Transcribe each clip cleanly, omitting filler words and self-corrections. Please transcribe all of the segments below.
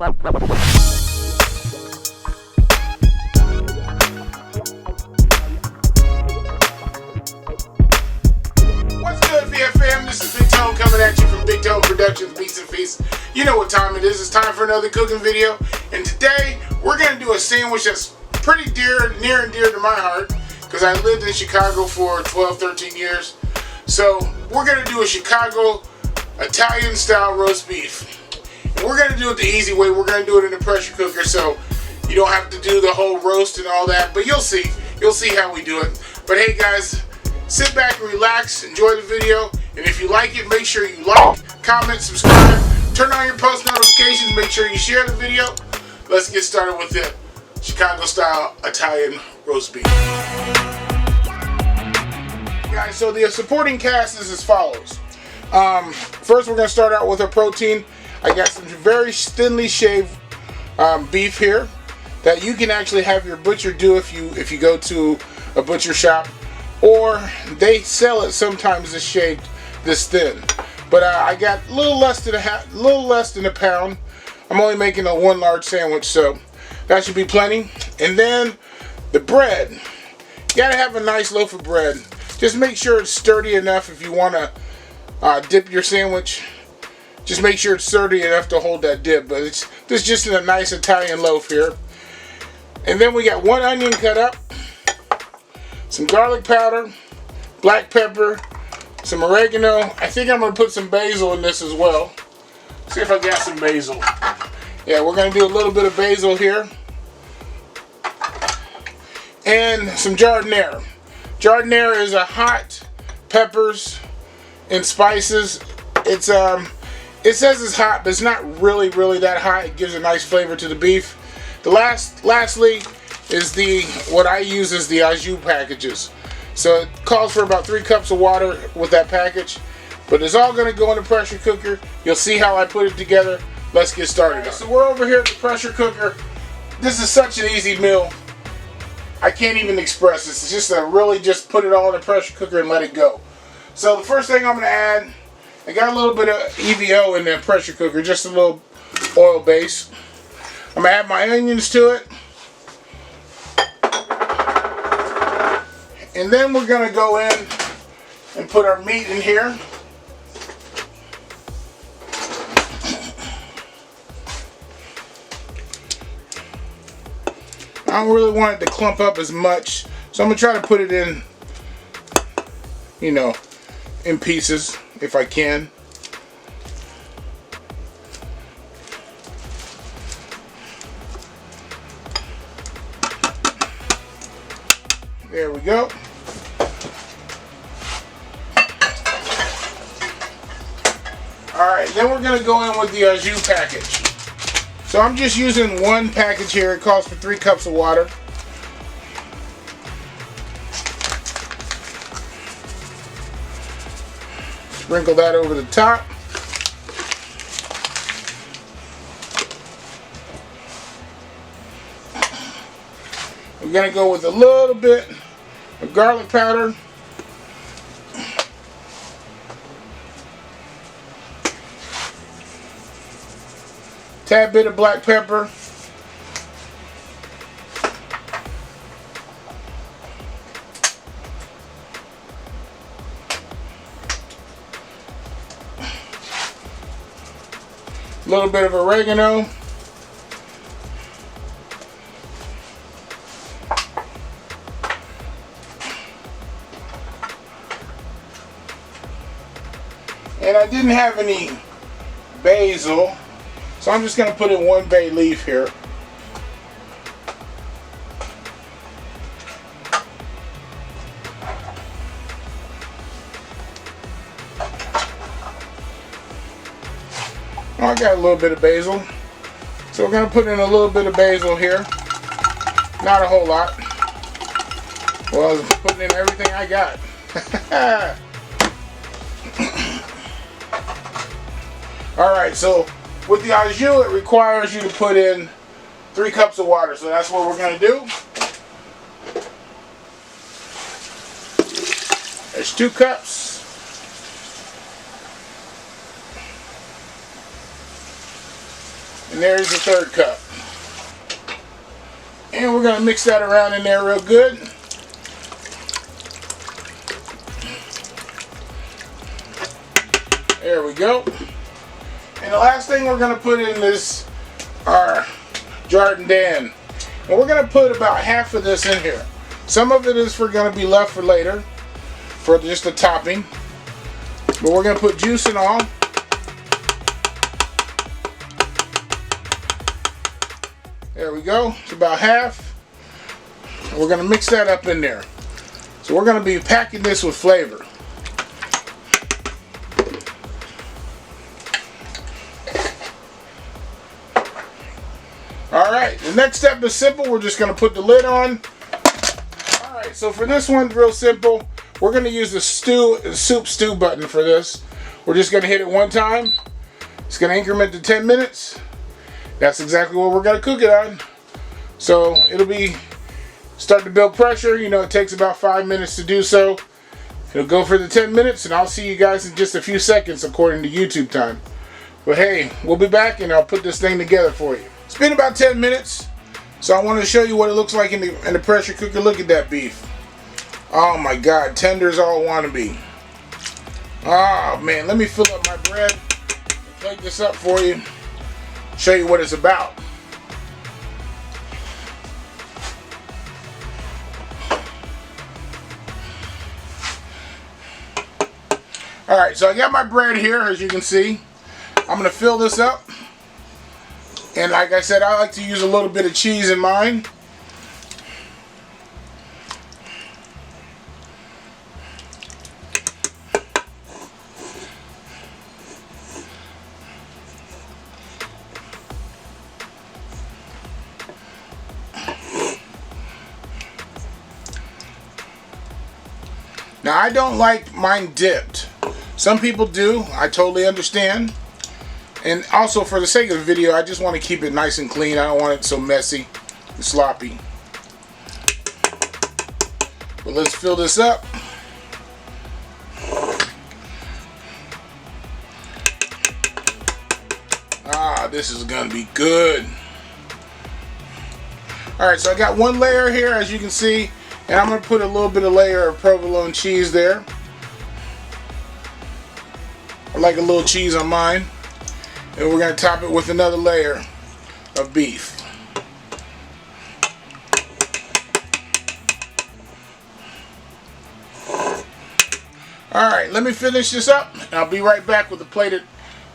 good, VFM? This is Big Tone coming at you from Big Tone Productions, Beats and Feasts. You know what time it is. It's time for another cooking video. And today, we're going to do a sandwich that's pretty near and dear to my heart, because I lived in Chicago for 12, 13 years. So, we're going to do a Chicago Italian style roast beef. And we're going to do it the easy way. We're going to do it in a pressure cooker, so you don't have to do the whole roast and all that. But you'll see. You'll see how we do it. But hey guys, sit back and relax, enjoy the video, and if you like it, make sure you like, comment, subscribe, turn on your post notifications, make sure you share the video. Let's get started with the Chicago style Italian roast beef. Guys, so the supporting cast is as follows. First we're going to start out with our protein. I got some very thinly shaved beef here that you can actually have your butcher do if you go to a butcher shop, or they sell it sometimes this shaved this thin. But I got a little less than a pound. I'm only making a one large sandwich, so that should be plenty. And then the bread. You gotta have a nice loaf of bread. Just make sure it's sturdy enough if you want to dip your sandwich. Just make sure it's sturdy enough to hold that dip. But this is just in a nice Italian loaf here. And then we got one onion cut up, some garlic powder, black pepper, some oregano. I think I'm going to put some basil in this as well. See if I got some basil. Yeah, we're going to do a little bit of basil here. And some giardiniera. Giardiniera is a hot peppers and spices. It says it's hot, but it's not really that hot. It gives a nice flavor to the beef. Lastly is what I use is the au jus packages. So it calls for about 3 cups of water with that package. But it's all going to go in the pressure cooker. You'll see how I put it together. Let's get started. Right, so we're over here at the pressure cooker. This is such an easy meal. I can't even express this. It's just really just put it all in the pressure cooker and let it go. So the first thing I'm going to add, I got a little bit of EVO in the pressure cooker, just a little oil base. I'm going to add my onions to it. And then we're going to go in and put our meat in here. I don't really want it to clump up as much, so I'm going to try to put it in, in pieces if I can. There we go. Alright, then we're going to go in with the au jus package. So I'm just using one package here. It calls for 3 cups of water. Sprinkle that over the top. We're going to go with a little bit of garlic powder. Tad bit of black pepper. A little bit of oregano. And I didn't have any basil, so I'm just going to put in 1 bay leaf here. I got a little bit of basil, so we're going to put in a little bit of basil here. Not a whole lot. Well, I was putting in everything I got. Alright, so with the au jus, it requires you to put in 3 cups of water, so that's what we're going to do. There's 2 cups. And there's the third cup. And we're going to mix that around in there real good. There we go. And the last thing we're going to put in is our Jardin Dan. And we're going to put about half of this in here. Some of it is going to be left for later, for just a topping. But we're going to put juice and all. There we go. It's about half. And we're going to mix that up in there. So we're going to be packing this with flavor. Alright, the next step is simple. We're just going to put the lid on. Alright, so for this one, real simple. We're going to use the soup stew button for this. We're just going to hit it one time. It's going to increment to 10 minutes. That's exactly what we're going to cook it on. So it'll be start to build pressure. You know, it takes about 5 minutes to do so. It'll go for the 10 minutes, and I'll see you guys in just a few seconds according to YouTube time. But hey, we'll be back and I'll put this thing together for you. It's been about 10 minutes, so I want to show you what it looks like in the pressure cooker. Look at that beef. Oh my God, tender as all want to be. Oh man, let me fill up my bread and plate this up for you. Show you what it's about. Alright, so I got my bread here, as you can see. I'm going to fill this up. And like I said, I like to use a little bit of cheese in mine. Now, I don't like mine dipped. Some people do. I totally understand. And also, for the sake of the video, I just want to keep it nice and clean. I don't want it so messy and sloppy. But let's fill this up. Ah, this is going to be good. Alright, so I got one layer here, as you can see. And I'm going to put a little bit of layer of provolone cheese there. I like a little cheese on mine. And we're going to top it with another layer of beef. Alright, let me finish this up and I'll be right back with a plated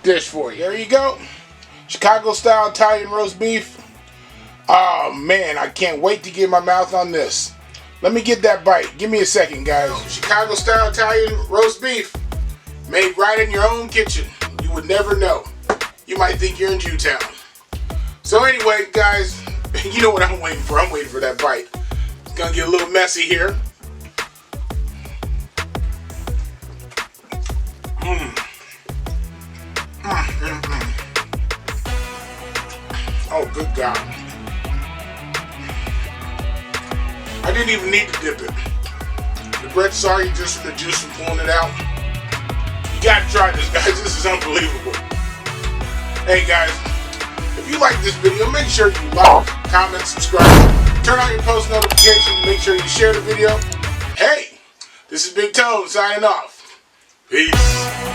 dish for you. There you go. Chicago style Italian roast beef. Oh man, I can't wait to get my mouth on this. Let me get that bite. Give me a second, guys. Chicago style Italian roast beef. Made right in your own kitchen. You would never know. You might think you're in Jewtown. So anyway, guys, you know what I'm waiting for. I'm waiting for that bite. It's gonna get a little messy here. Oh, good God. I didn't even need to dip it. The bread's already just in the juice from pulling it out. You gotta try this, guys. This is unbelievable. Hey guys, if you like this video, make sure you like, comment, subscribe, turn on your post notifications, make sure you share the video. Hey, this is Big Tone signing off. Peace.